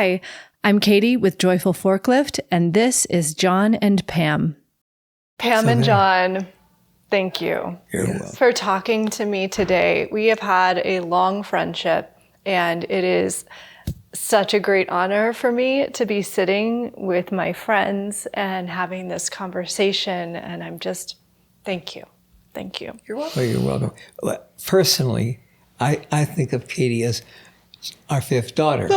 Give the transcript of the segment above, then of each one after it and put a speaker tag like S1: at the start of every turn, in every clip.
S1: Hi, I'm Katie with Joyful Forklift, and this is John and Pam. Pam and John, thank you for talking to me today. We have had a long friendship, and it is such a great honor for me to be sitting with my friends and having this conversation, and I'm just, thank you. Thank you.
S2: You're welcome.
S3: Oh, you're welcome. Well, personally, I think of Katie as our fifth daughter.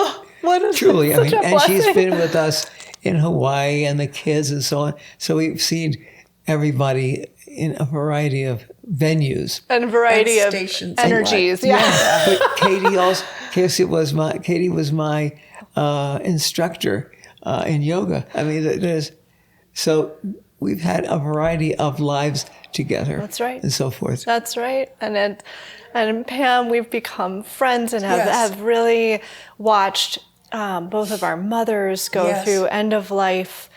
S3: Truly, and she's been with us in Hawaii and the kids and so on. So we've seen everybody in a variety of venues
S1: and a variety of
S2: stations,
S1: energies.
S3: But Katie was my instructor in yoga. I mean, so we've had a variety of lives together.
S1: That's right.
S3: And so forth.
S1: That's right. And Pam, we've become friends and have really watched both of our mothers go through end of life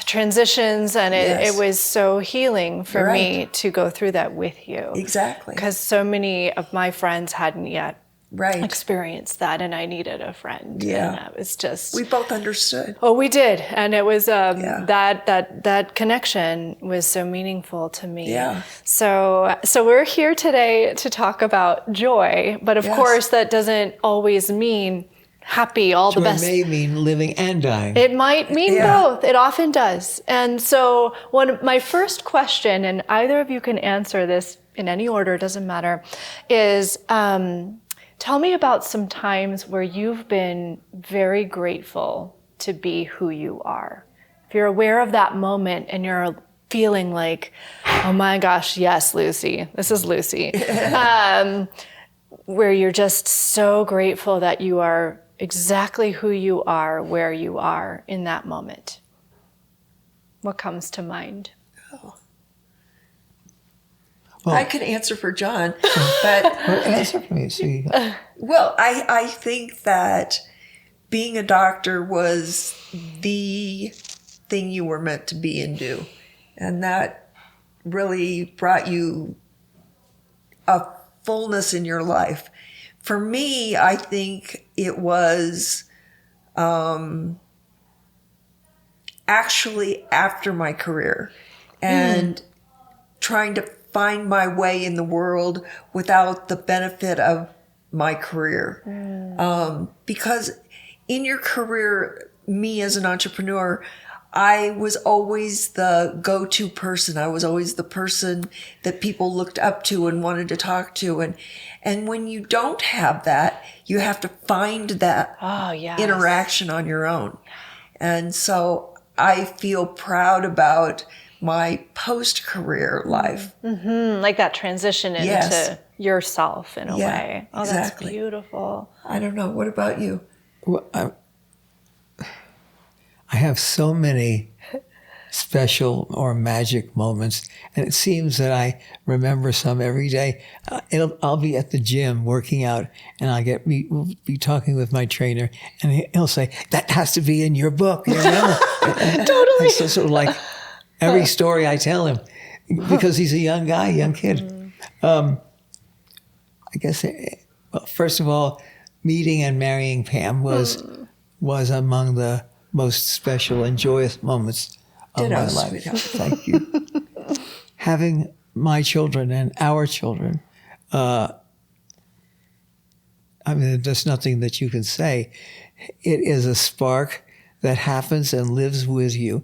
S1: transitions, and it was so healing for me to go through that with you.
S2: Exactly.
S1: Because so many of my friends hadn't yet experienced that, and I needed a friend.
S2: Yeah.
S1: And it was just...
S2: We both understood.
S1: Oh, we did. And it was that connection was so meaningful to me.
S2: Yeah.
S1: So we're here today to talk about joy, but of course that doesn't always mean happy, all the best.
S3: Joy may mean living and dying.
S1: It might mean both. It often does. And so my first question, and either of you can answer this in any order, it doesn't matter, is tell me about some times where you've been very grateful to be who you are. If you're aware of that moment and you're feeling like, oh my gosh, yes, Lucy, this is Lucy, where you're just so grateful that you are exactly who you are, where you are in that moment. What comes to mind?
S2: Well, I could answer for John, but
S3: answer for me. See.
S2: Well, I think that being a doctor was the thing you were meant to be and do, and that really brought you a fullness in your life. For me, I think it was actually after my career and trying to find my way in the world without the benefit of my career. Because in your career, me as an entrepreneur, I was always the go-to person. I was always the person that people looked up to and wanted to talk to. And when you don't have that, you have to find that interaction on your own. And so I feel proud about my post-career life.
S1: Mm-hmm. Like that transition into yourself in a way. Oh,
S2: exactly.
S1: That's beautiful.
S2: I don't know. What about you?
S3: Well, I have so many special or magic moments, and it seems that I remember some every day. I'll be at the gym working out, and we'll be talking with my trainer, and he'll say, "That has to be in your book." You remember?
S1: Totally.
S3: So sort of like every story I tell him, because he's a young kid. I guess, first of all, meeting and marrying Pam was among the most special and joyous moments of my life.
S2: Sweetheart.
S3: Thank you. Having my children and our children, there's nothing that you can say. It is a spark that happens and lives with you.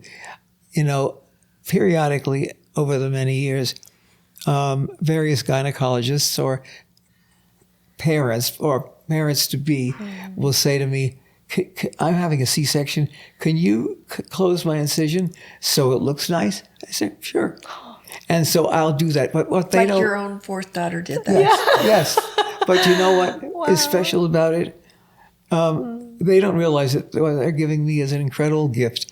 S3: You know, periodically over the many years, various gynecologists or parents to be will say to me, "I'm having a C-section. Can you close my incision so it looks nice?" I said, "Sure." And so I'll do that. But what they don't...
S2: your own fourth daughter did that.
S3: Yes. But you know what is special about it? They don't realize that what they're giving me is an incredible gift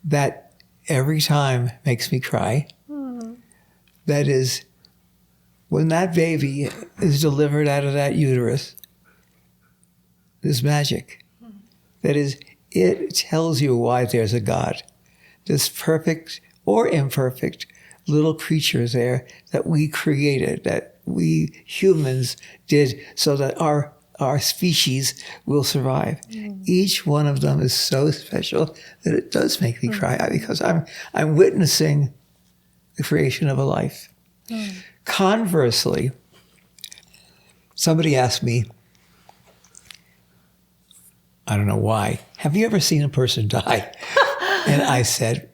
S3: that every time makes me cry. That is, when that baby is delivered out of that uterus, there's magic. That is, it tells you why there's a God. This perfect or imperfect little creature there that we created, that we humans did so that our our species will survive. Each one of them is so special that it does make me cry because I'm witnessing the creation of a life. Conversely, somebody asked me, I don't know why, have you ever seen a person die? And I said,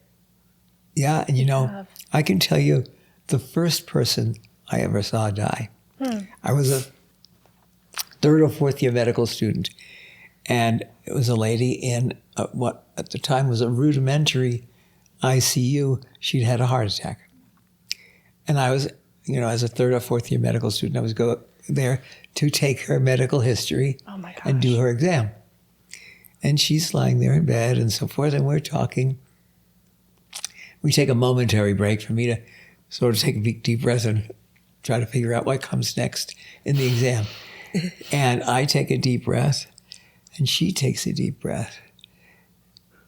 S3: yeah, and I can tell you the first person I ever saw die. I was a third or fourth year medical student, and it was a lady in what at the time was a rudimentary ICU. She'd had a heart attack. And I was, as a third or fourth year medical student, I was go there to take her medical history and do her exam. And she's lying there in bed and so forth, and we're talking. We take a momentary break for me to sort of take a deep breath and try to figure out what comes next in the exam. And I take a deep breath, and she takes a deep breath.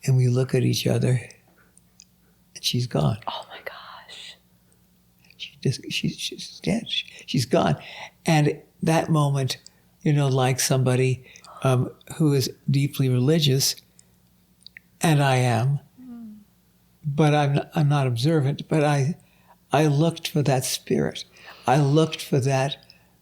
S3: And we look at each other, and she's gone.
S1: Oh my gosh.
S3: She's dead. She's gone. And that moment, like somebody who is deeply religious, and I am, but I'm not observant, but I looked for that spirit. I looked for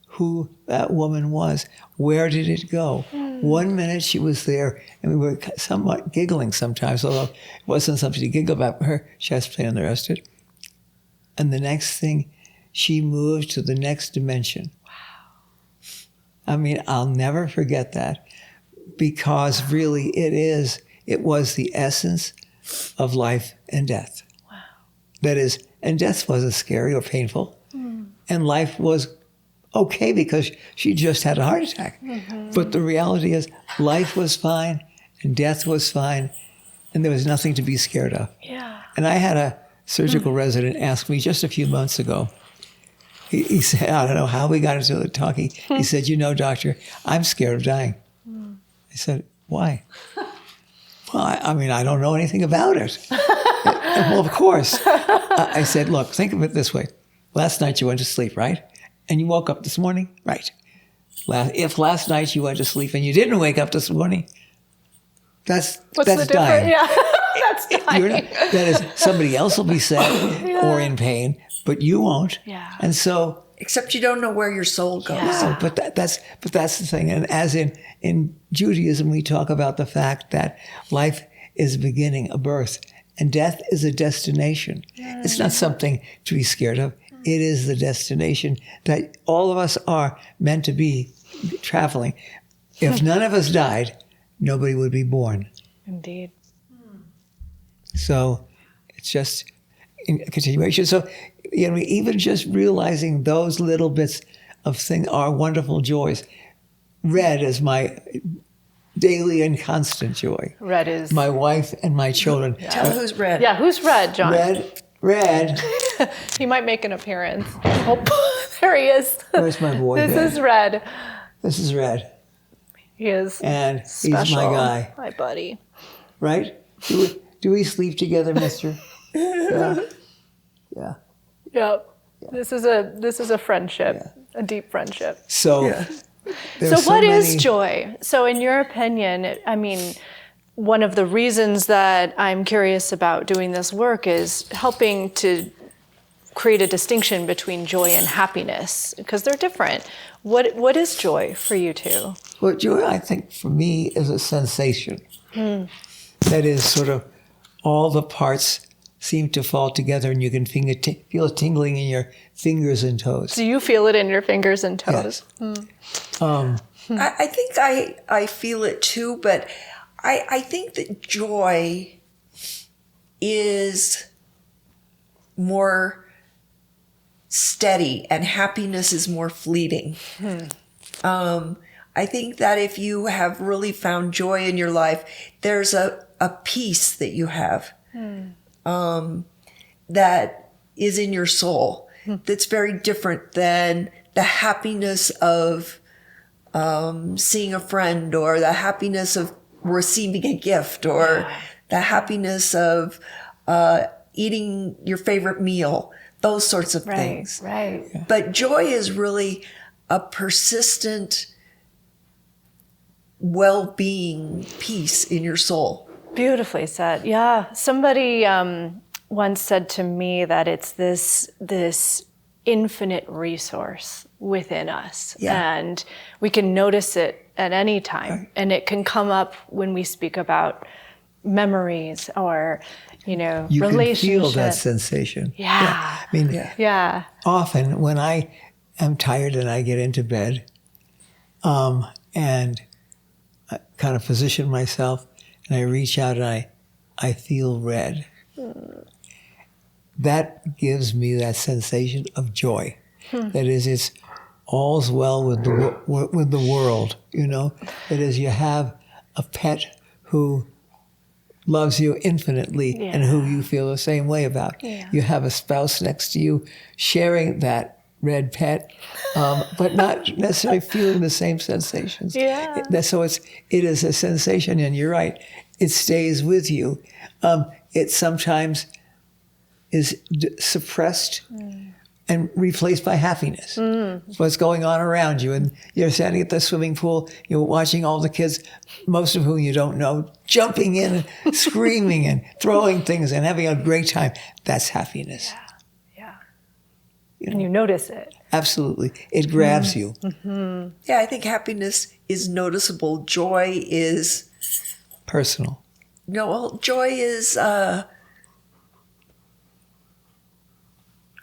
S3: who that woman was. Where did it go? 1 minute she was there, and we were somewhat giggling sometimes, although it wasn't something to giggle about, her chest pain and the rest of it. And the next thing, she moved to the next dimension. Wow. I mean, I'll never forget that, because really it was the essence of life and death. Wow. That is, and death wasn't scary or painful, and life was okay because she just had a heart attack. But the reality is life was fine and death was fine, and there was nothing to be scared of.
S1: Yeah.
S3: And I had a surgical resident ask me just a few months ago, he said, I don't know how we got into it talking. He said, doctor, I'm scared of dying. I said, why? Well, I don't know anything about it. Well, of course. I said, look, think of it this way. Last night you went to sleep, right? And you woke up this morning, right? If last night you went to sleep and you didn't wake up this morning, that's dying.
S1: Yeah, that's dying.
S3: That is, somebody else will be sad or in pain, but you won't.
S1: Yeah.
S3: And so,
S2: except you don't know where your soul goes.
S3: Yeah. But that's the thing. And as in Judaism, we talk about the fact that life is a beginning, a birth, and death is a destination. It's not something to be scared of. It is the destination that all of us are meant to be traveling. If none of us died, nobody would be born.
S1: Indeed.
S3: So it's just in continuation. So, even just realizing those little bits of things are wonderful joys. Red is my daily and constant joy.
S1: Red is
S3: my wife and my children.
S2: Yeah. Tell who's Red.
S1: Yeah, who's Red, John?
S3: Red.
S1: He might make an appearance. Oh, there he is.
S3: Where's my boy?
S1: This is Red.
S3: This is Red.
S1: He is
S3: and
S1: special.
S3: He's my guy.
S1: My buddy.
S3: Right? Do we sleep together, mister? Yeah. Yeah.
S1: Yep. Yeah. This is a friendship, a deep friendship.
S3: So,
S1: what is joy? So in your opinion, one of the reasons that I'm curious about doing this work is helping to create a distinction between joy and happiness, because they're different. What is joy for you two?
S3: Well, joy, I think, for me, is a sensation. That is sort of all the parts seem to fall together, and you can feel it tingling in your fingers and toes.
S1: Do you feel it in your fingers and toes?
S3: Yes.
S2: I think I feel it too, but I think that joy is more steady and happiness is more fleeting. I think that if you have really found joy in your life, there's a peace that you have that is in your soul that's very different than the happiness of seeing a friend, or the happiness of receiving a gift, or the happiness of eating your favorite meal, those sorts of things.
S1: Right.
S2: But joy is really a persistent well-being, peace in your soul.
S1: Beautifully said. Yeah. Somebody once said to me that it's this infinite resource within us, and we can notice it at any time, and it can come up when we speak about memories or
S3: you
S1: relationships.
S3: You can feel that sensation.
S1: Yeah.
S3: I mean, often when I am tired and I get into bed, and I kind of position myself and I reach out and I feel red. That gives me that sensation of joy. That is, it's all's well with the world. That is, you have a pet who loves you infinitely and who you feel the same way about. Yeah. You have a spouse next to you sharing that red pet, but not necessarily feeling the same sensations. Yeah. So it is a sensation, and you're right. It stays with you. It sometimes is suppressed and replaced by happiness. What's going on around you, and you're standing at the swimming pool, you're watching all the kids, most of whom you don't know, jumping in and screaming and throwing things and having a great time. That's happiness.
S1: And you notice it.
S3: Absolutely. It grabs you.
S2: Mm-hmm. Yeah, I think happiness is noticeable. Joy is...
S3: personal.
S2: No, well, joy is... as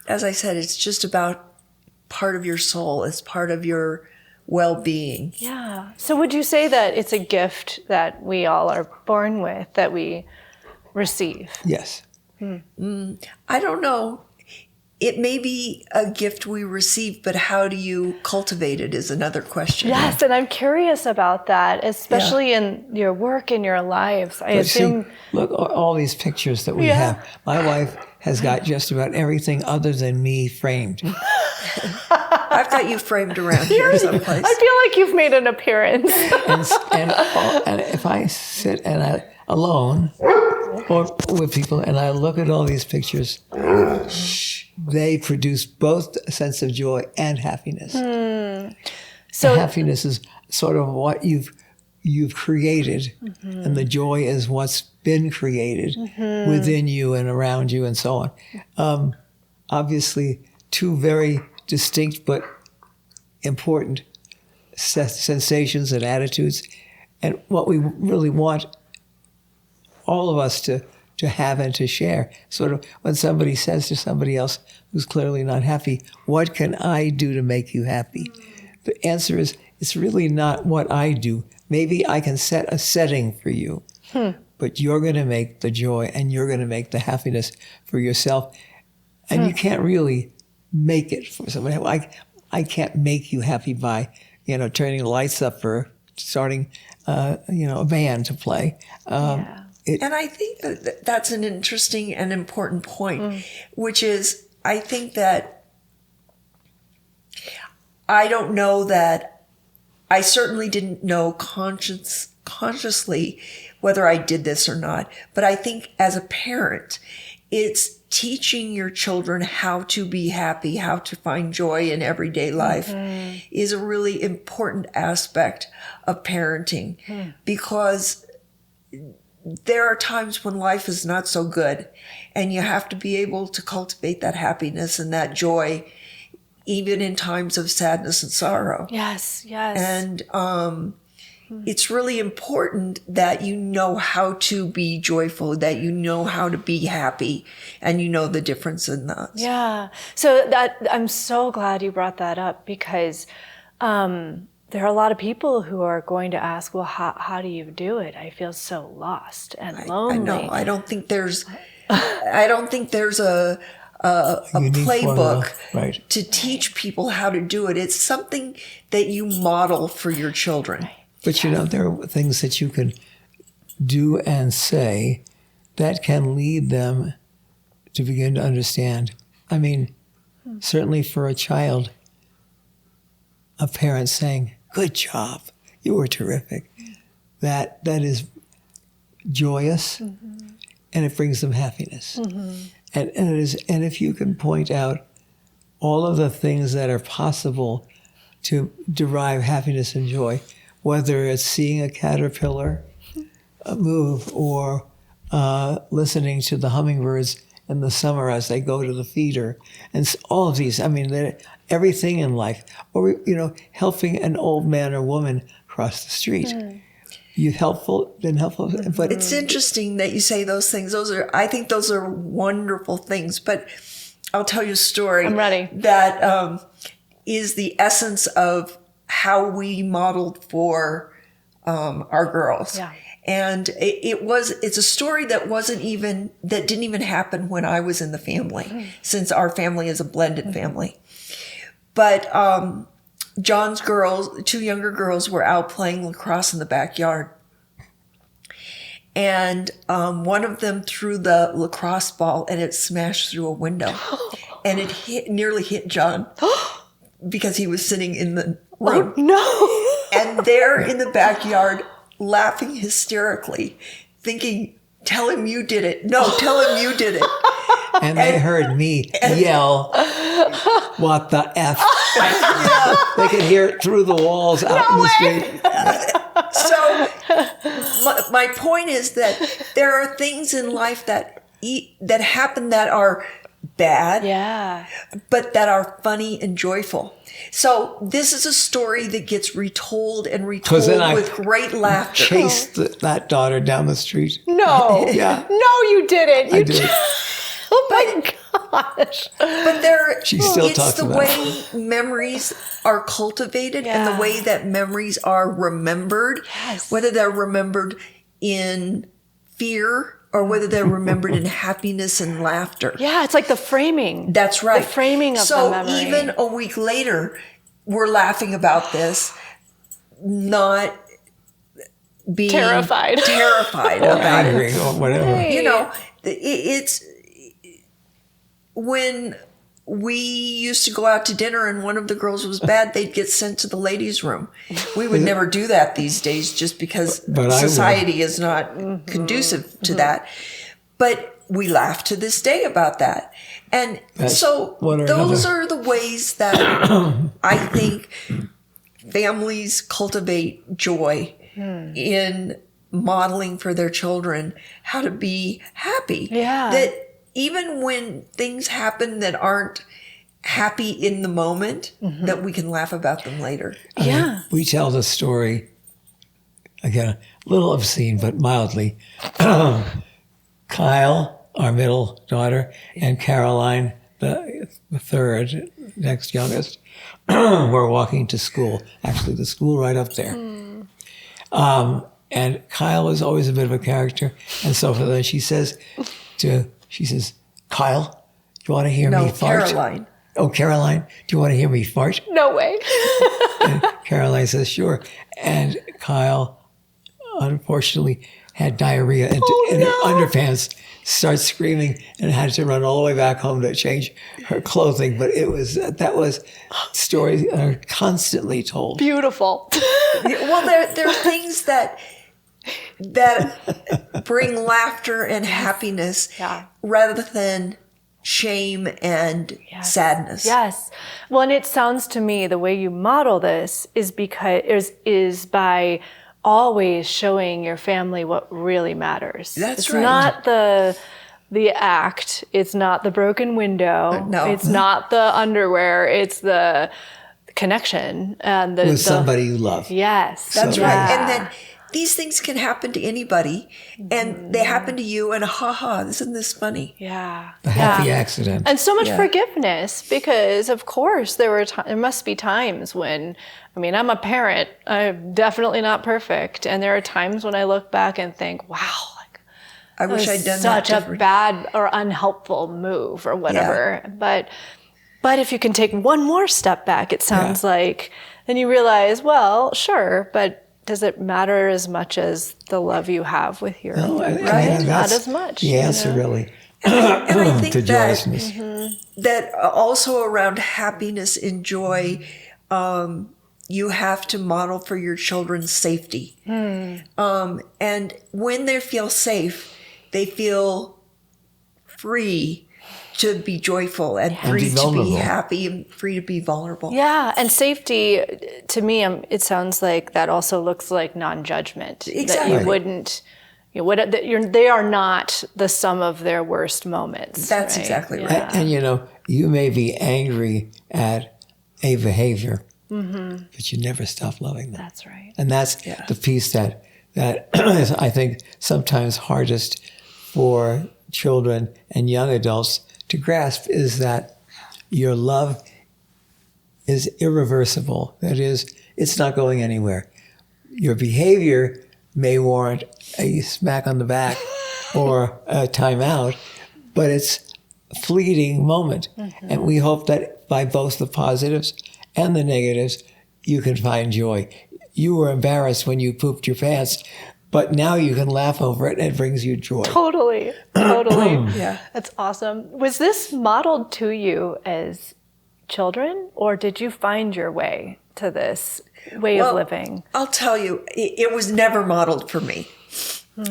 S2: I said, it's just about part of your soul. It's part of your well-being.
S1: Yeah. So would you say that it's a gift that we all are born with, that we receive?
S3: Yes.
S2: I don't know. It may be a gift we receive, but how do you cultivate it is another question.
S1: Yes, and I'm curious about that, especially in your work and your lives. I assume...
S3: See, look, all these pictures that we have. My wife has got just about everything other than me framed.
S2: I've got you framed around here someplace.
S1: I feel like you've made an appearance.
S3: and if I sit alone or with people and I look at all these pictures, they produce both a sense of joy and happiness. So happiness is sort of what you've created, and the joy is what's been created within you and around you and so on. Obviously, two very distinct but important sensations and attitudes, and what we really want all of us to have and to share. Sort of when somebody says to somebody else who's clearly not happy, what can I do to make you happy? The answer is, it's really not what I do. Maybe I can set a setting for you, but you're going to make the joy and you're going to make the happiness for yourself. And you can't really make it for somebody. I can't make you happy by, turning the lights up or starting, a band to play.
S2: And I think that's an interesting and important point, which is, I think that I don't know that I certainly didn't know consciously whether I did this or not. But I think as a parent, it's teaching your children how to be happy, how to find joy in everyday life is a really important aspect of parenting because there are times when life is not so good, and you have to be able to cultivate that happiness and that joy, even in times of sadness and sorrow.
S1: Yes, yes.
S2: And it's really important that you know how to be joyful, that you know how to be happy, and you know the difference in those.
S1: Yeah. So I'm so glad you brought that up because there are a lot of people who are going to ask, well, how do you do it? I feel so lost and lonely.
S2: I know. I don't think there's a playbook to teach people how to do it. It's something that you model for your children.
S3: But there are things that you can do and say that can lead them to begin to understand. I mean, certainly for a child, a parent saying, "Good job, you were terrific," that is joyous, and it brings them happiness. And if you can point out all of the things that are possible to derive happiness and joy, whether it's seeing a caterpillar move or listening to the hummingbirds in the summer as they go to the feeder. And all of these, I mean, everything in life. Or, helping an old man or woman cross the street. You've been helpful. But
S2: it's interesting that you say those things. I think those are wonderful things. But I'll tell you a story.
S1: I'm ready.
S2: That is the essence of how we modeled for our girls.
S1: Yeah.
S2: And it's a story that didn't even happen when I was in the family, since our family is a blended family. But John's girls, 2 younger girls, were out playing lacrosse in the backyard. And one of them threw the lacrosse ball and it smashed through a window. And it nearly hit John because he was sitting in the room.
S1: Oh, no.
S2: And there in the backyard, laughing hysterically, thinking, tell him you did it. No, tell him you did it.
S3: And they heard me yell, what the F? They could hear it through the walls out in the street.
S2: So my point is that there are things in life that happen that are bad, but that are funny and joyful. So this is a story that gets retold and retold with great laughter.
S3: Chased that daughter down the street.
S1: No.
S3: Yeah.
S1: No, you didn't.
S3: I did.
S1: Oh my gosh.
S2: But
S3: she still
S2: it's
S3: talks
S2: the
S3: about
S2: way memories are cultivated and the way that memories are remembered, whether they're remembered in fear or whether they're remembered in happiness and laughter.
S1: Yeah, it's like the framing.
S2: That's right.
S1: The framing of the memory.
S2: So even a week later, we're laughing about this, not being
S1: terrified
S2: about it.
S3: Or whatever.
S2: It's when we used to go out to dinner and one of the girls was bad, they'd get sent to the ladies' room. We would never do that these days just because society is not conducive to that. But we laugh to this day about that. And so those are the ways that I think families cultivate joy in modeling for their children how to be happy.
S1: Yeah.
S2: That even when things happen that aren't happy in the moment, that we can laugh about them later.
S3: I mean, we tell the story, again, a little obscene, but mildly. Kyle, our middle daughter, and Caroline, the third, next youngest, were walking to school. Actually, the school right up there. And Kyle was always a bit of a character. And so for that, she says, Kyle, do you want to hear me fart?
S2: Caroline.
S3: Oh, Caroline, do you want to hear me fart?
S1: No way.
S3: And Caroline says, sure. And Kyle, unfortunately, had diarrhea in her underpants, starts screaming, and had to run all the way back home to change her clothing. But that was stories that are constantly told.
S1: Beautiful.
S2: Well, there are things that bring laughter and happiness rather than shame and sadness.
S1: Yes. Well, and it sounds to me the way you model this is by always showing your family what really matters.
S2: It's
S1: right. Not the act. It's not the broken window.
S2: No.
S1: It's not the underwear. It's the connection and
S3: with somebody you love.
S1: Yes.
S2: That's right. And then these things can happen to anybody, and they happen to you, and isn't this funny?
S1: Yeah.
S3: A happy accident.
S1: And so much forgiveness, because of course there must be times when, I'm a parent, I'm definitely not perfect. And there are times when I look back and think, wow,
S2: I wish I'd done
S1: such a bad or unhelpful move or whatever. Yeah. But if you can take one more step back, it sounds like, then you realize, well, sure, but does it matter as much as the love you have with your right? Not as much.
S3: The answer, really.
S2: And I think
S3: to joyousness.
S2: That also around happiness and joy, you have to model for your children safety. And when they feel safe, they feel free to be joyful and free to be happy and free to be vulnerable.
S1: Yeah, and safety, to me, it sounds like that also looks like non-judgment.
S2: Exactly.
S1: That you wouldn't, they are not the sum of their worst moments.
S2: That's
S1: right?
S2: exactly right.
S1: Yeah.
S3: And you may be angry at a behavior, but you never stop loving them.
S1: That's right.
S3: And that's the piece that is, I think, sometimes hardest for children and young adults to grasp, is that your love is irreversible. That is, it's not going anywhere. Your behavior may warrant a smack on the back or a timeout, but it's a fleeting moment. And we hope that by both the positives and the negatives, you can find joy. You were embarrassed when you pooped your pants, but now you can laugh over it and it brings you joy.
S1: Totally.
S2: Yeah.
S1: That's awesome. Was this modeled to you as children, or did you find your way to this way of living?
S2: I'll tell you, it was never modeled for me.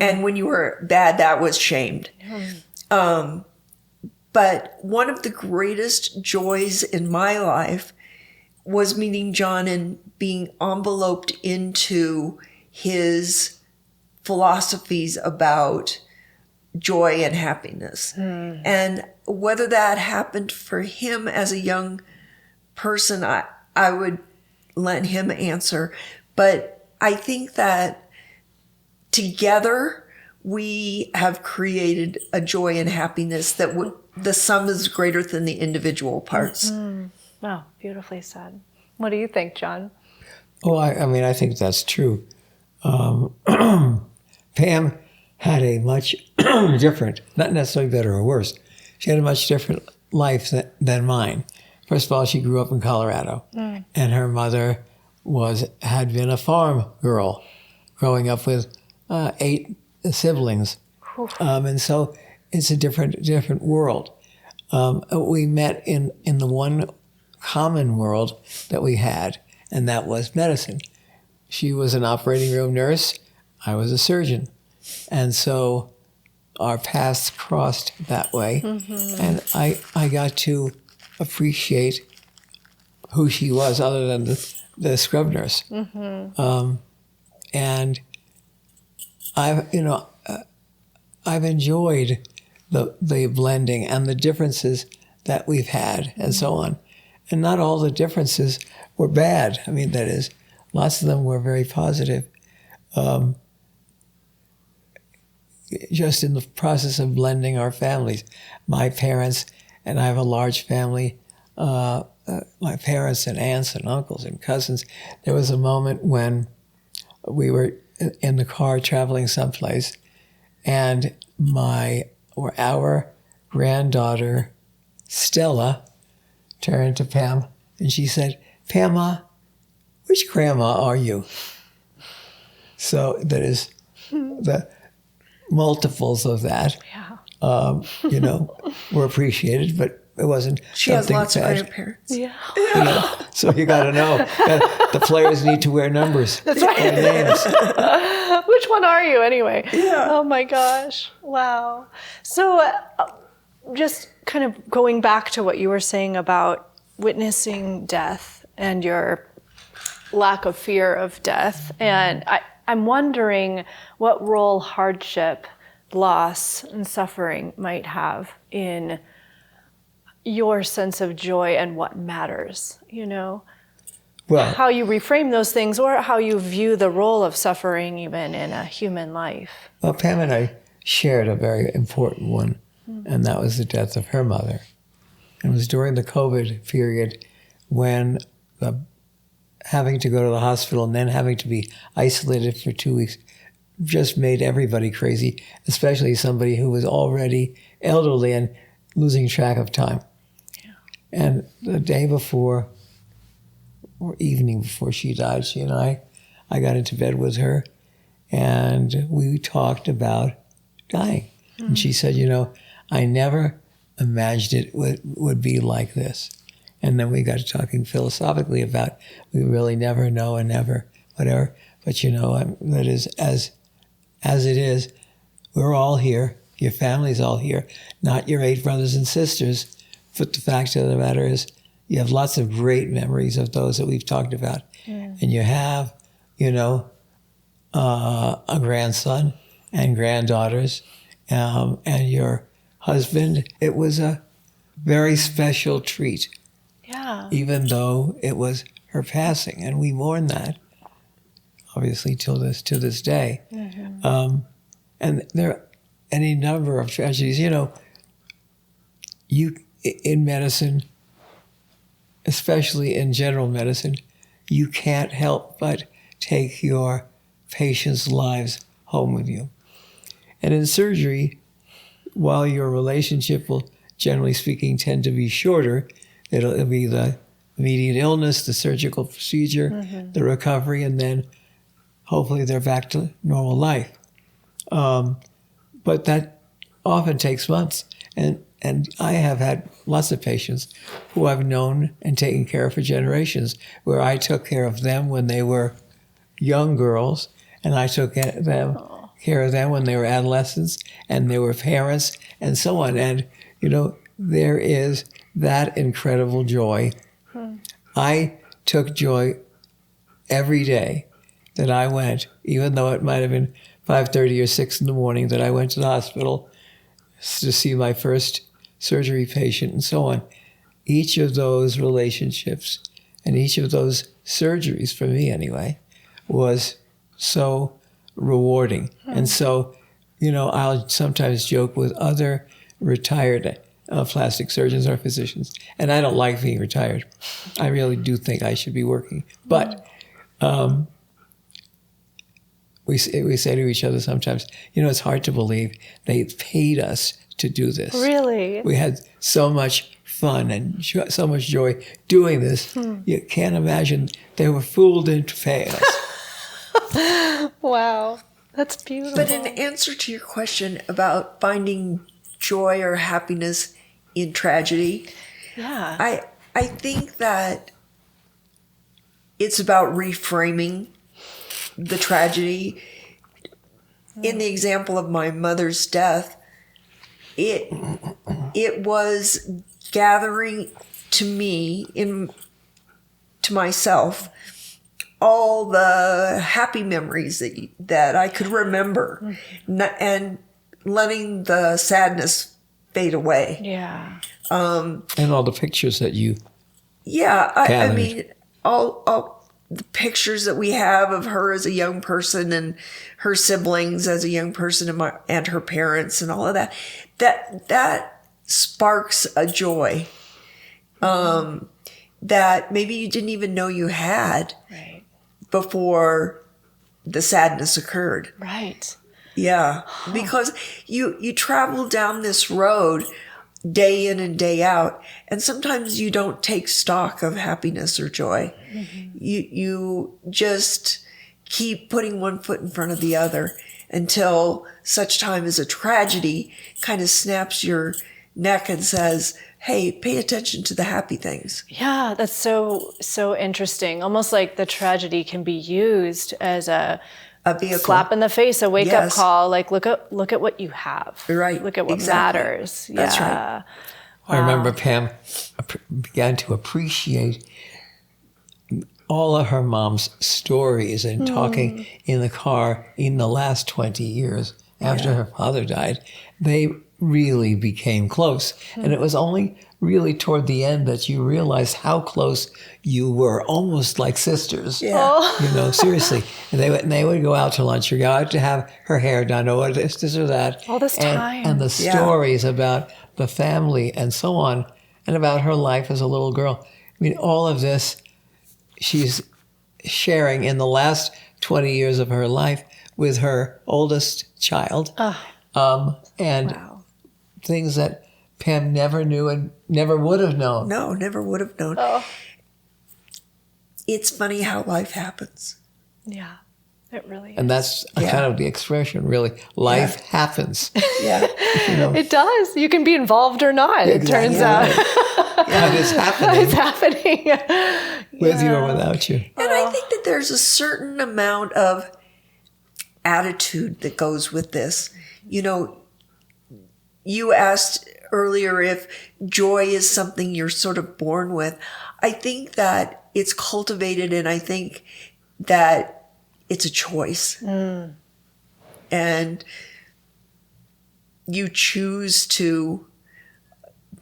S2: And when you were bad, that was shamed. But one of the greatest joys in my life was meeting John and being enveloped into his philosophies about joy and happiness. And whether that happened for him as a young person, I would let him answer. But I think that together we have created a joy and happiness that the sum is greater than the individual parts.
S1: Wow, beautifully said. What do you think, John?
S3: Oh, I think that's true. Pam had a much different, not necessarily better or worse, she had a much different life than mine. First of all, she grew up in Colorado, and her mother had been a farm girl, growing up with 8 siblings, and so it's a different world. We met in the one common world that we had, and that was medicine. She was an operating room nurse. I was a surgeon. And so our paths crossed that way. And I got to appreciate who she was other than the scrub nurse. And I've enjoyed the blending and the differences that we've had and so on. And not all the differences were bad. I mean, that is, lots of them were very positive. Just in the process of blending our families. My parents, and I have a large family, my parents and aunts and uncles and cousins, there was a moment when we were in the car traveling someplace, and our granddaughter, Stella, turned to Pam, and she said, "Pamma, which grandma are you?" So that is the multiples of that, were appreciated, but it wasn't.
S2: She has lots of grandparents.
S3: So you got to know that the players need to wear numbers.
S1: That's right.
S3: And names.
S1: Which one are you anyway?
S2: Yeah.
S1: Oh my gosh. Wow. So just kind of going back to what you were saying about witnessing death and your lack of fear of death. And I'm wondering what role hardship, loss, and suffering might have in your sense of joy and what matters,
S3: Well,
S1: how you reframe those things, or how you view the role of suffering even in a human life.
S3: Well, Pam and I shared a very important one, and that was the death of her mother. It was during the COVID period when having to go to the hospital and then having to be isolated for 2 weeks just made everybody crazy, especially somebody who was already elderly and losing track of time. Yeah. And the day before, or evening before she died, she and I got into bed with her, and we talked about dying. And she said, I never imagined it would be like this. And then we got to talking philosophically about we really never know and never whatever. But that is as it is. We're all here. Your family's all here, not your 8 brothers and sisters. But the fact of the matter is, you have lots of great memories of those that we've talked about. And you have, a grandson and granddaughters, and your husband. It was a very special treat.
S1: Yeah.
S3: Even though it was her passing, and we mourn that, obviously, to this day. And there are any number of tragedies. You in medicine, especially in general medicine, you can't help but take your patients' lives home with you. And in surgery, while your relationship will, generally speaking, tend to be shorter, it'll be the immediate illness, the surgical procedure, the recovery, and then hopefully they're back to normal life. But that often takes months. And I have had lots of patients who I've known and taken care of for generations, where I took care of them when they were young girls, and I took care of them when they were adolescents, and they were parents, and so on. And, there is that incredible joy. I took joy every day that I went, even though it might have been 5:30 or 6 in the morning that I went to the hospital to see my first surgery patient and so on. Each of those relationships and each of those surgeries, for me anyway, was so rewarding. And so, I'll sometimes joke with other retired plastic surgeons or physicians, and I don't like being retired. I really do think I should be working. But we say to each other sometimes, it's hard to believe they paid us to do this.
S1: Really?
S3: We had so much fun and so much joy doing this. You can't imagine they were fooled into paying us.
S1: Wow. That's beautiful.
S2: But in answer to your question about finding joy or happiness in tragedy, I think that it's about reframing the tragedy. In the example of my mother's death, it was gathering to me, to myself, all the happy memories that I could remember, and letting the sadness fade away.
S1: Yeah.
S3: And all the pictures that you
S2: I mean, all the pictures that we have of her as a young person and her siblings as a young person and her parents and all of that sparks a joy that maybe you didn't even know you had before the sadness occurred.
S1: Right.
S2: Yeah, because you travel down this road day in and day out, and sometimes you don't take stock of happiness or joy. You just keep putting one foot in front of the other until such time as a tragedy kind of snaps your neck and says, hey, pay attention to the happy things.
S1: Yeah, that's so interesting. Almost like the tragedy can be used as a vehicle. Slap in the face, a wake-up call. Like, look at what you have.
S2: Right.
S1: Look at what matters.
S2: That's right.
S1: Wow.
S3: I remember Pam began to appreciate all of her mom's stories and talking in the car in the last 20 years after her father died. They really became close. And it was only really toward the end that you realized how close you were, almost like sisters.
S2: Yeah.
S3: Seriously. And they would go out to lunch or go out to have her hair done or this or that.
S1: All this time.
S3: And the stories about the family and so on, and about her life as a little girl. I mean, all of this she's sharing in the last 20 years of her life with her oldest child. And things that Pam never knew and never would have known.
S2: No, never would have known. It's funny how life happens.
S1: Yeah, it really is.
S3: And that's kind of the expression, really. Life happens.
S2: Yeah.
S1: It does. You can be involved or not, it turns out.
S3: And it's happening.
S1: It's happening.
S3: With you or without you.
S2: And I think that there's a certain amount of attitude that goes with this. you asked earlier if joy is something you're sort of born with. I think that it's cultivated, and I think that it's a choice. And you choose to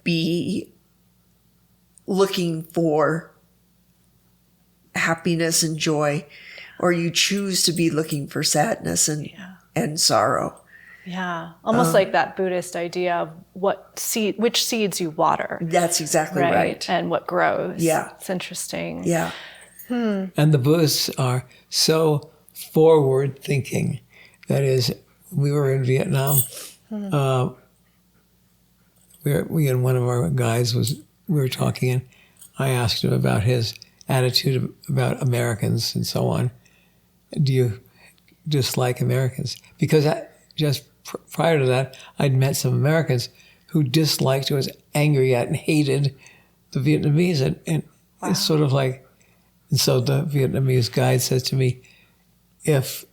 S2: be looking for happiness and joy, or you choose to be looking for sadness and sorrow.
S1: Yeah, almost like that Buddhist idea of which seeds you water.
S2: That's exactly right.
S1: And what grows.
S2: Yeah.
S1: It's interesting.
S2: Yeah.
S3: And the Buddhists are so forward thinking. That is, we were in Vietnam. We and one of our guys we were talking, and I asked him about his attitude about Americans and so on. Do you dislike Americans? Because just prior to that, I'd met some Americans who disliked, was angry at, and hated the Vietnamese. And it's sort of like, and so the Vietnamese guide says to me, if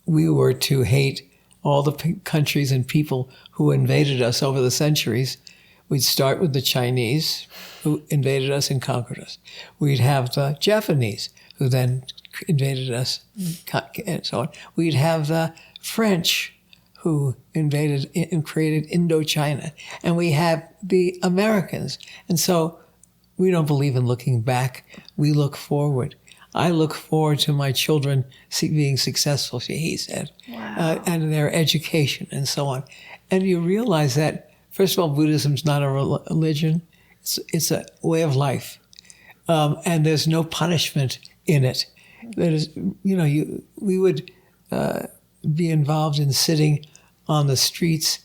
S3: we were to hate all the countries and people who invaded us over the centuries, we'd start with the Chinese, who invaded us and conquered us. We'd have the Japanese, who then invaded us and so on. We'd have the French, who invaded and created Indochina. And we have the Americans. And so we don't believe in looking back. We look forward. I look forward to my children being successful, he said, and their education and so on. And you realize that, first of all, Buddhism's not a religion. It's a way of life. And there's no punishment in it. That is, we would be involved in sitting on the streets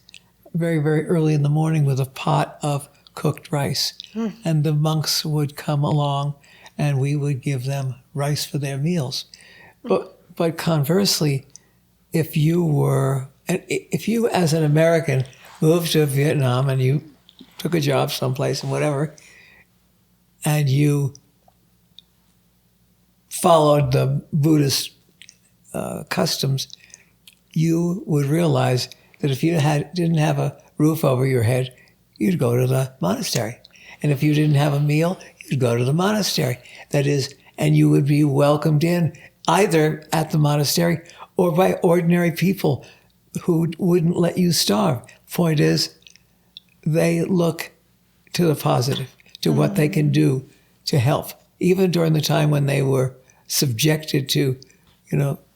S3: very, very early in the morning with a pot of cooked rice. And the monks would come along and we would give them rice for their meals. But conversely, if you as an American moved to Vietnam and you took a job someplace and whatever, and you followed the Buddhist customs, you would realize that if you didn't have a roof over your head, you'd go to the monastery. And if you didn't have a meal, you'd go to the monastery. That is, and you would be welcomed in either at the monastery or by ordinary people who wouldn't let you starve. Point is, they look to the positive, to what they can do to help, even during the time when they were subjected to,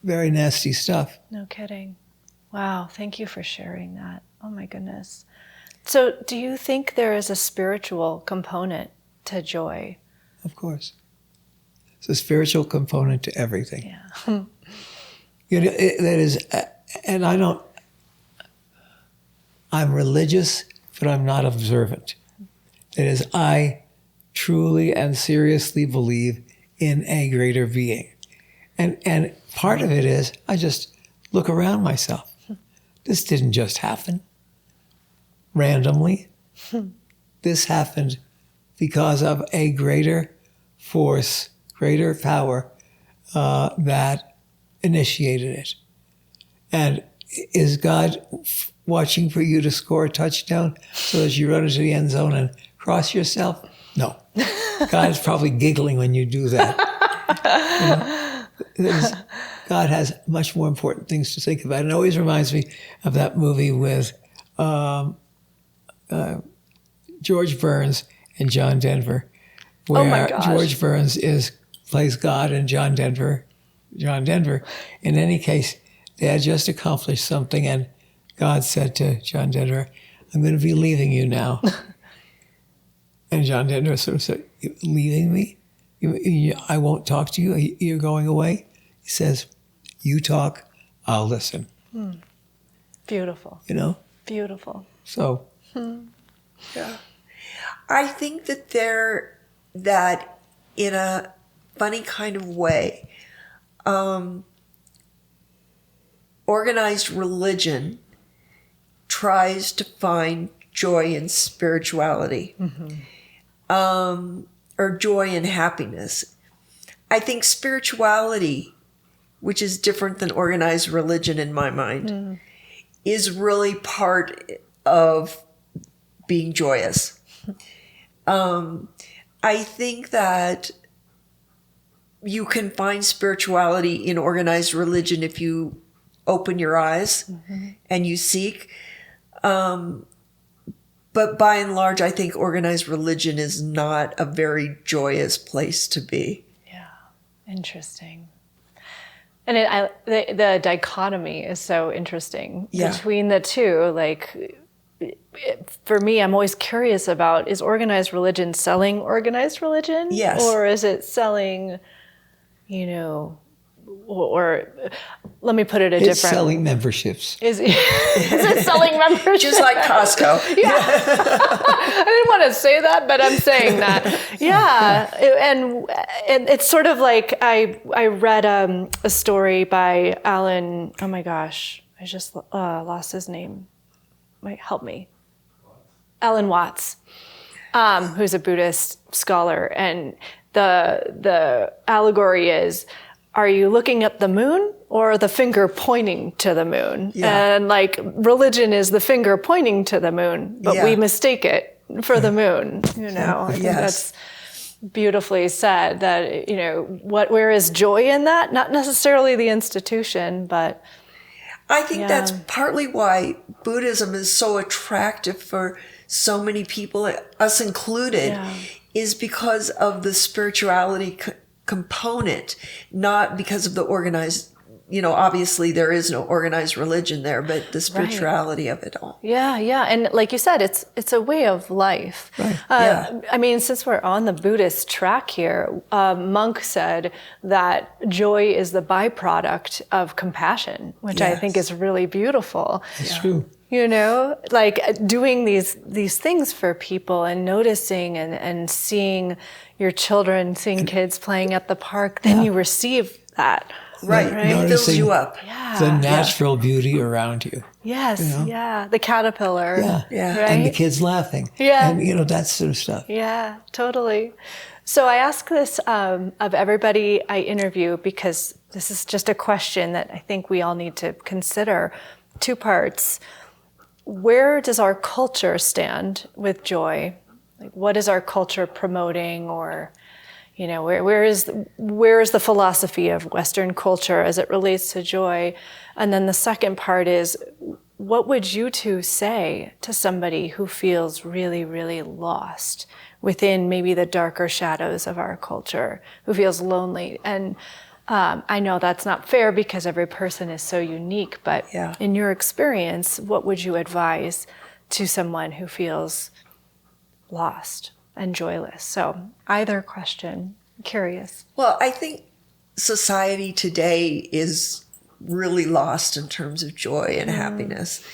S3: very nasty stuff.
S1: No kidding. Wow, thank you for sharing that. Oh my goodness. So do you think there is a spiritual component to joy?
S3: Of course. It's a spiritual component to everything.
S1: Yeah.
S3: That is, and I'm religious, but I'm not observant. That is, I truly and seriously believe in a greater being. And part of it is, I just look around myself. This didn't just happen randomly. This happened because of a greater force, greater power that initiated it. And is God watching for you to score a touchdown so that you run into the end zone and cross yourself? No. God's probably giggling when you do that. God has much more important things to think about. It always reminds me of that movie with George Burns and John Denver, where George Burns plays God and John Denver. In any case, they had just accomplished something, and God said to John Denver, "I'm going to be leaving you now." And John Denver sort of said, "Leaving me? I won't talk to you? You're going away?" He says, "You talk, I'll listen."
S1: Beautiful. Beautiful.
S3: So,
S2: yeah. I think that in a funny kind of way, organized religion tries to find joy in spirituality, or joy and happiness. I think spirituality, which is different than organized religion in my mind, is really part of being joyous. I think that you can find spirituality in organized religion if you open your eyes and you seek. But by and large, I think organized religion is not a very joyous place to be.
S1: Yeah, interesting. And the dichotomy is so interesting between the two. Like, for me, I'm always curious about, is organized religion selling organized religion?
S2: Yes.
S1: Or is it selling, or let me put it a different...
S3: It's selling memberships.
S1: Is it selling memberships?
S2: Just like Costco.
S1: Yeah. I didn't want to say that, but I'm saying that. Yeah. And it's sort of like, I read a story by Alan, oh my gosh, I just lost his name. Might help me. Alan Watts, who's a Buddhist scholar. And the allegory is, are you looking at the moon or the finger pointing to the moon? Yeah. And like, religion is the finger pointing to the moon, but we mistake it for the moon, I think that's beautifully said, that, where is joy in that? Not necessarily the institution, but...
S2: I think that's partly why Buddhism is so attractive for so many people, us included, is because of the spirituality component, not because of the organized, obviously there is no organized religion there, but the spirituality of it all.
S1: Yeah, yeah. And like you said, it's a way of life.
S2: Right.
S1: I mean, since we're on the Buddhist track here, a monk said that joy is the byproduct of compassion, which I think is really beautiful.
S3: It's true.
S1: Like doing these things for people and noticing and seeing your children, seeing kids playing at the park, then you receive that.
S2: Right. It fills you up.
S1: Yeah.
S3: The natural beauty around you.
S1: Yes. Yeah. The caterpillar.
S3: Yeah.
S1: Right?
S3: And the kids laughing.
S1: Yeah.
S3: And, that sort of stuff.
S1: Yeah, totally. So I ask this of everybody I interview, because this is just a question that I think we all need to consider. 2 parts. Where does our culture stand with joy? Like, what is our culture promoting, or, where is the philosophy of Western culture as it relates to joy? And then the second part is, what would you 2 say to somebody who feels really, really lost within maybe the darker shadows of our culture, who feels lonely? And I know that's not fair because every person is so unique, but in your experience, what would you advise to someone who feels lost and joyless? So either question, I'm curious.
S2: Well, I think society today is really lost in terms of joy and happiness.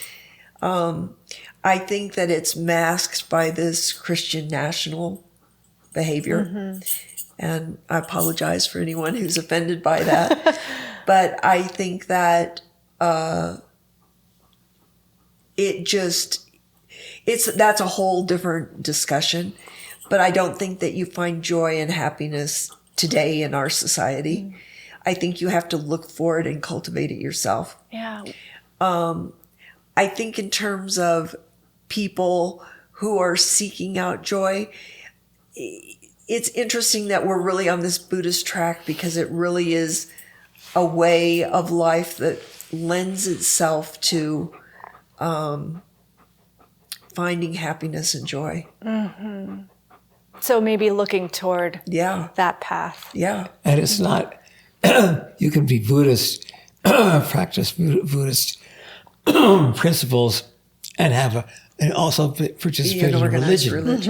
S2: I think that it's masked by this Christian national behavior. And I apologize for anyone who's offended by that. But I think that that's a whole different discussion. But I don't think that you find joy and happiness today in our society. I think you have to look for it and cultivate it yourself.
S1: Yeah.
S2: I think in terms of people who are seeking out joy, it's interesting that we're really on this Buddhist track, because it really is a way of life that lends itself to finding happiness and joy.
S1: So maybe looking toward that path.
S2: Yeah.
S3: And it's not, you can be Buddhist, practice Buddhist principles and also participate in religion.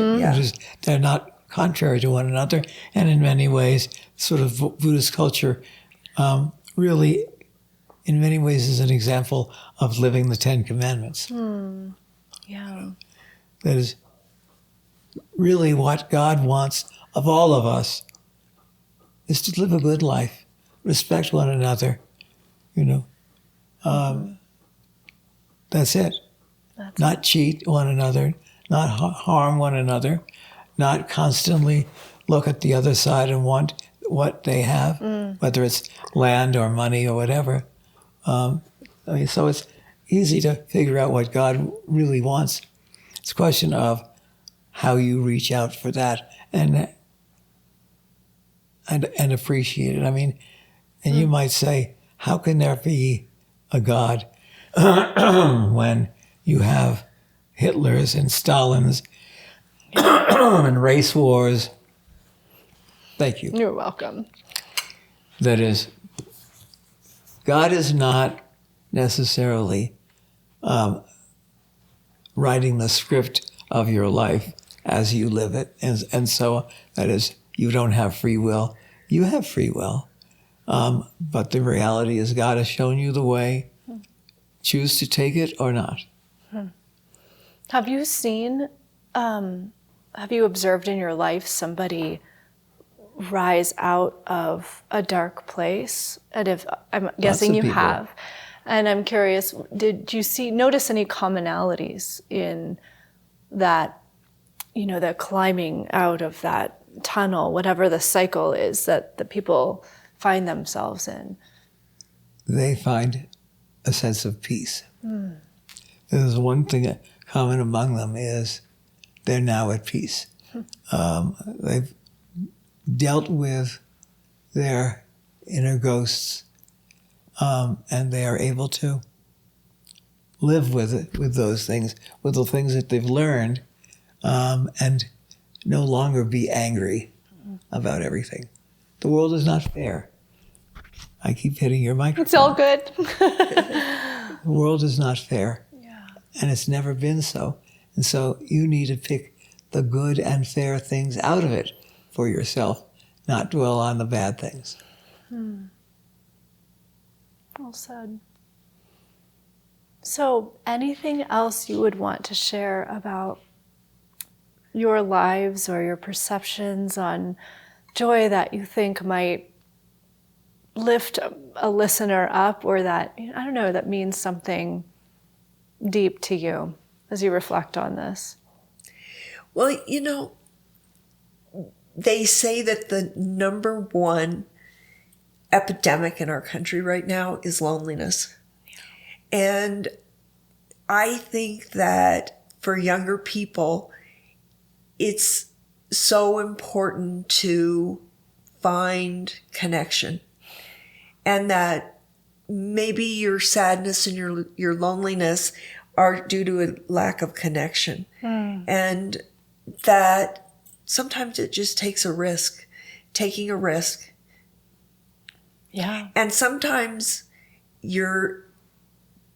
S3: They're not contrary to one another. And in many ways, sort of Buddhist culture really, in many ways, is an example of living the 10 Commandments.
S1: Yeah.
S3: That is really what God wants of all of us, is to live a good life, respect one another, That's it. Not cheat one another, not harm one another, not constantly look at the other side and want what they have, whether it's land or money or whatever. So it's easy to figure out what God really wants. It's a question of how you reach out for that and appreciate it. I mean, and you might say, how can there be a God when you have Hitlers and Stalins and race wars? Thank you.
S1: You're welcome.
S3: That is, God is not necessarily writing the script of your life as you live it. And so that is, you don't have free will. You have free will. But the reality is God has shown you the way. Choose to take it or not.
S1: Have you seen, have you observed in your life somebody rise out of a dark place? And if I'm guessing you have, and I'm curious, did you notice any commonalities in that, the climbing out of that tunnel, whatever the cycle is that the people find themselves in?
S3: They find a sense of peace. There's one thing common among them is they're now at peace. They've dealt with their inner ghosts, and they are able to live with it, with those things, with the things that they've learned, and no longer be angry about everything. The world is not fair. I keep hitting your microphone.
S1: It's all good.
S3: The world is not fair.
S1: Yeah.
S3: And it's never been so. And so you need to pick the good and fair things out of it for yourself, not dwell on the bad things.
S1: Well said. So, anything else you would want to share about your lives or your perceptions on joy that you think might lift a listener up, or that, I don't know, that means something deep to you as you reflect on this?
S2: Well, they say that the number one epidemic in our country right now is loneliness. And I think that for younger people, it's so important to find connection. And that maybe your sadness and your loneliness are due to a lack of connection. And that sometimes it just takes a risk, taking a risk.
S1: Yeah.
S2: And sometimes your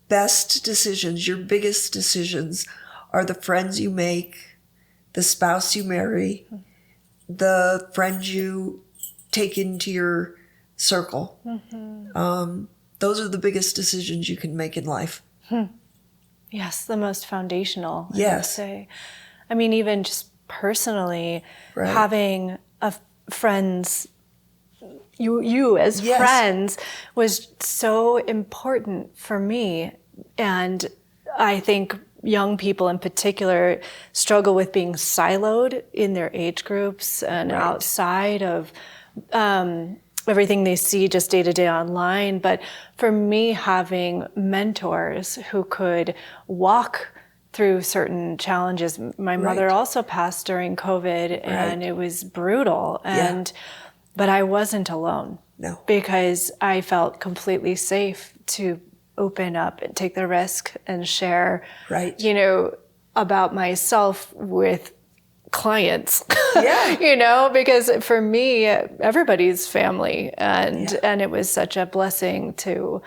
S2: best decisions, your biggest decisions are the friends you make, the spouse you marry, the friends you take into your circle. Those are the biggest decisions you can make in life.
S1: Yes, the most foundational, I would
S2: Yes.
S1: say. I mean, even just personally,
S2: Right.
S1: having friends, you as
S2: Yes.
S1: friends, was so important for me. And I think young people in particular struggle with being siloed in their age groups and
S2: Right.
S1: outside of everything they see just day to day online. But for me, having mentors who could walk through certain challenges. My mother also passed during COVID, and it was brutal. But I wasn't alone.
S2: No.
S1: Because I felt completely safe to open up and take the risk and share, about myself with clients.
S2: Yeah.
S1: Because for me, everybody's family, and it was such a blessing to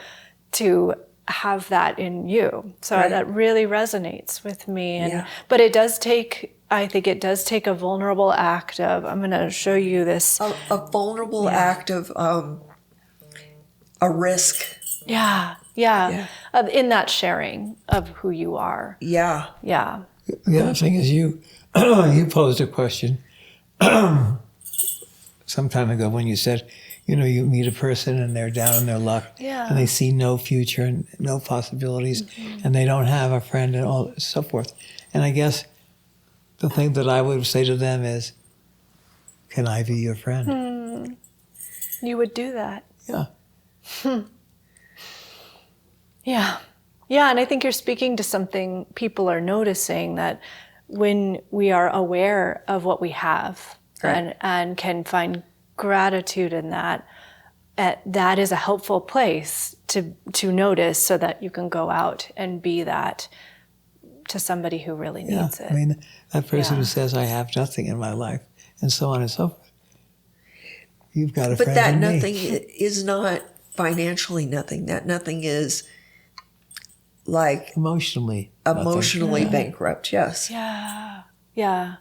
S1: have that in you. So that really resonates with me. But it does take, I think it does take a vulnerable act of, I'm going to show you this.
S2: A vulnerable act of a risk.
S1: Yeah. In that sharing of who you are.
S2: Yeah.
S1: Yeah.
S3: The other thing is you posed a question some time ago when you said, you meet a person and they're down on their luck and they see no future and no possibilities and they don't have a friend and all so forth. And I guess the thing that I would say to them is, can I be your friend?
S1: You would do that.
S3: Yeah.
S1: Yeah. Yeah, and I think you're speaking to something people are noticing, that when we are aware of what we have and can find gratitude in that, that is a helpful place to notice so that you can go out and be that to somebody who really needs it.
S3: I mean, that person who says, I have nothing in my life, and so on and so forth. You've got a friend
S2: that
S3: in me.
S2: nothing is not financially nothing. That nothing is like
S3: emotionally
S2: bankrupt. Yes.
S1: Yeah. Yeah.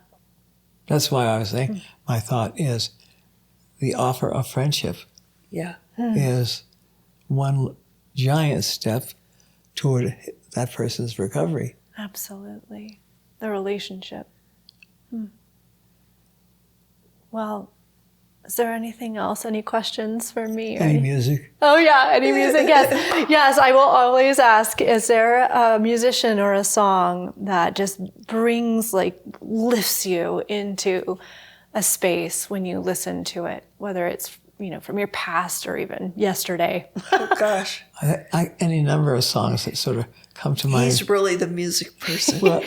S3: That's why I was saying my thought is the offer of friendship is one giant step toward that person's recovery.
S1: Absolutely. The relationship. Well, is there anything else? Any questions for me?
S3: Any music?
S1: Oh, yeah. Any music? Yes. Yes, I will always ask, is there a musician or a song that just lifts you into a space when you listen to it, whether it's, from your past or even yesterday?
S2: Oh, gosh.
S3: Any number of songs that sort of come to mind.
S2: He's really the music person.
S3: Well,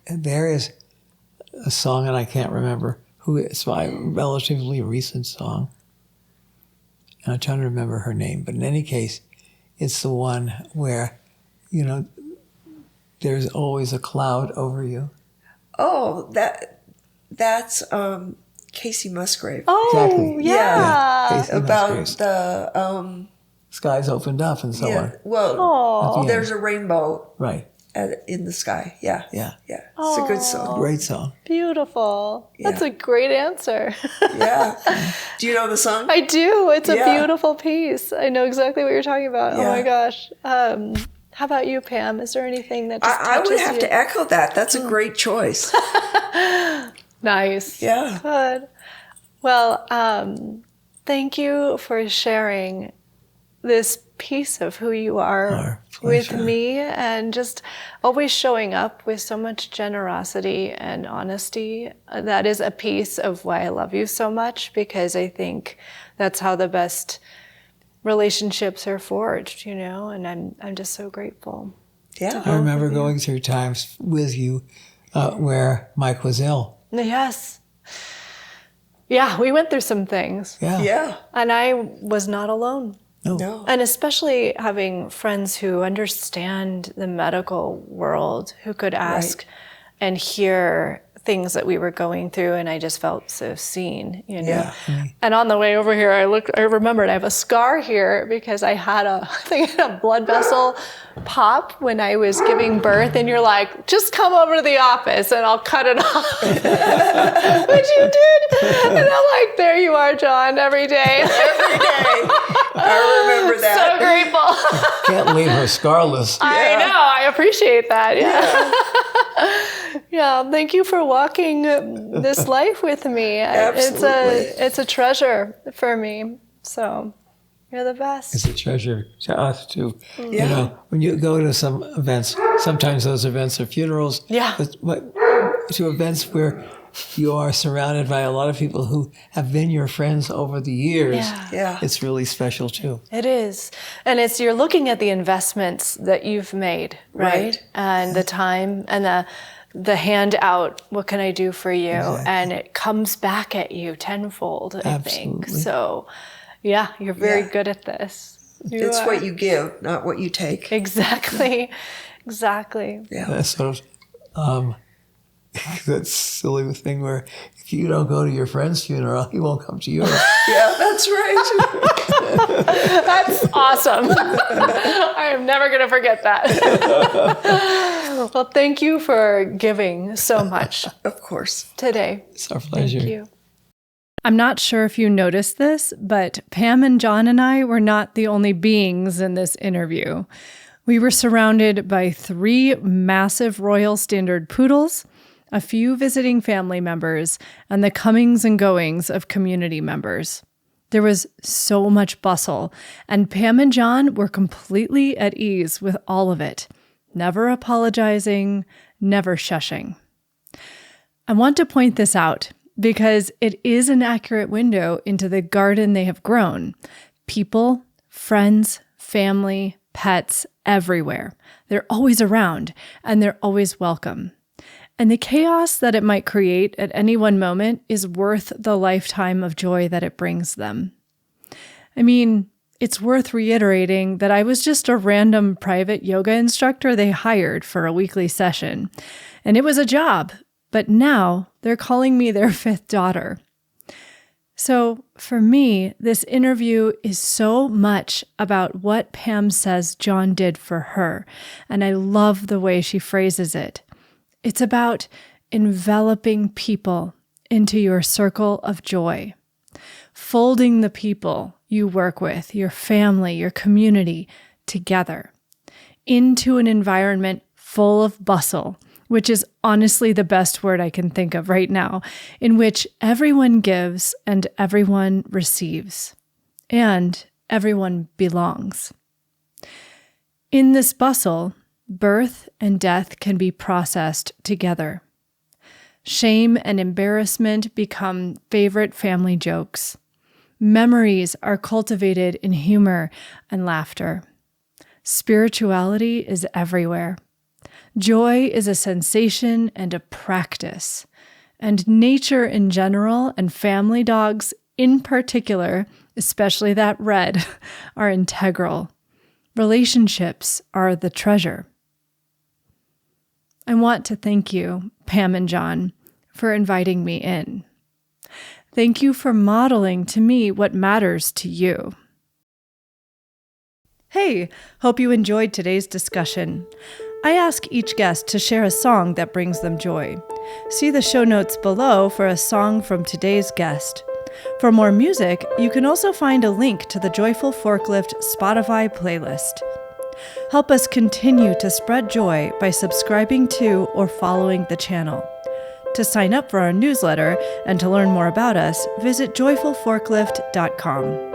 S3: there is a song, and I can't remember who it's by, a relatively recent song. And I'm trying to remember her name, but in any case, it's the one where, there's always a cloud over you.
S2: Oh, that's Casey Musgrave.
S1: Oh,
S3: exactly.
S1: yeah.
S3: Casey
S2: About
S3: Musgraves.
S2: the
S3: skies opened up and so on.
S2: Well, there's a rainbow
S3: right
S2: in the sky. Yeah. It's a good song.
S3: Great song.
S1: Beautiful.
S2: Yeah.
S1: That's a great answer.
S2: Yeah. Do you know the song?
S1: I do. It's a beautiful piece. I know exactly what you're talking about.
S2: Yeah.
S1: Oh my gosh. How about you, Pam? Is there anything that just
S2: I would
S1: touches
S2: have
S1: you?
S2: to echo that. That's a great choice.
S1: Nice.
S2: Yeah.
S1: Good. Well, thank you for sharing this piece of who you are with me, and just always showing up with so much generosity and honesty. That is a piece of why I love you so much, because I think that's how the best relationships are forged, and I'm just so grateful.
S2: Yeah.
S3: I remember going through times with you where Mike was ill.
S1: Yes. Yeah, we went through some things.
S2: Yeah.
S1: And I was not alone.
S2: No.
S1: And especially having friends who understand the medical world, who could ask and hear things that we were going through, and I just felt so seen,
S2: Yeah.
S1: And on the way over here, I remembered I have a scar here because I had a blood vessel pop when I was giving birth, and you're like, just come over to the office and I'll cut it off. Which you did. And I'm like, there you are, John, every day.
S2: Every day. I remember that.
S1: So grateful.
S3: Can't leave her scarless.
S1: I know. I appreciate that. Yeah. Thank you for walking this life with me.
S2: Absolutely.
S1: It's a treasure for me. So you're the best.
S3: It's a treasure to us too.
S2: Yeah.
S3: When you go to some events, sometimes those events are funerals.
S1: Yeah.
S3: But to events where you are surrounded by a lot of people who have been your friends over the years.
S2: Yeah.
S3: It's really special too.
S1: It is. And you're looking at the investments that you've made, right? And the time and the handout, what can I do for you? Exactly. And it comes back at you tenfold, I think. So, yeah, you're very good at this.
S2: It's what you give, not what you take.
S1: Exactly. Exactly.
S3: Yeah. That's sort of that silly thing where if you don't go to your friend's funeral, he won't come to yours.
S2: Yeah, that's right.
S1: That's awesome. I am never going to forget that. Well, thank you for giving so much.
S2: Of course.
S1: Today.
S3: It's our pleasure.
S1: Thank you. I'm not sure if you noticed this, but Pam and John and I were not the only beings in this interview. We were surrounded by 3 massive Royal Standard poodles, a few visiting family members, and the comings and goings of community members. There was so much bustle, and Pam and John were completely at ease with all of it, never apologizing, never shushing. I want to point this out because it is an accurate window into the garden they have grown. People, friends, family, pets, everywhere. They're always around, and they're always welcome. And the chaos that it might create at any one moment is worth the lifetime of joy that it brings them. I mean, it's worth reiterating that I was just a random private yoga instructor they hired for a weekly session. And it was a job, but now they're calling me their fifth daughter. So for me, this interview is so much about what Pam says John did for her, and I love the way she phrases it. It's about enveloping people into your circle of joy, folding the people you work with, your family, your community, together into an environment full of bustle, which is honestly the best word I can think of right now, in which everyone gives and everyone receives, and everyone belongs. In this bustle, birth and death can be processed together. Shame and embarrassment become favorite family jokes. Memories are cultivated in humor and laughter. Spirituality is everywhere. Joy is a sensation and a practice, and nature in general and family dogs in particular, especially that red, are integral. Relationships are the treasure. I want to thank you, Pam and John, for inviting me in. Thank you for modeling to me what matters to you. Hey, hope you enjoyed today's discussion. I ask each guest to share a song that brings them joy. See the show notes below for a song from today's guest. For more music, you can also find a link to the Joyful Forklift Spotify playlist. Help us continue to spread joy by subscribing to or following the channel. To sign up for our newsletter and to learn more about us, visit joyfulforklift.com.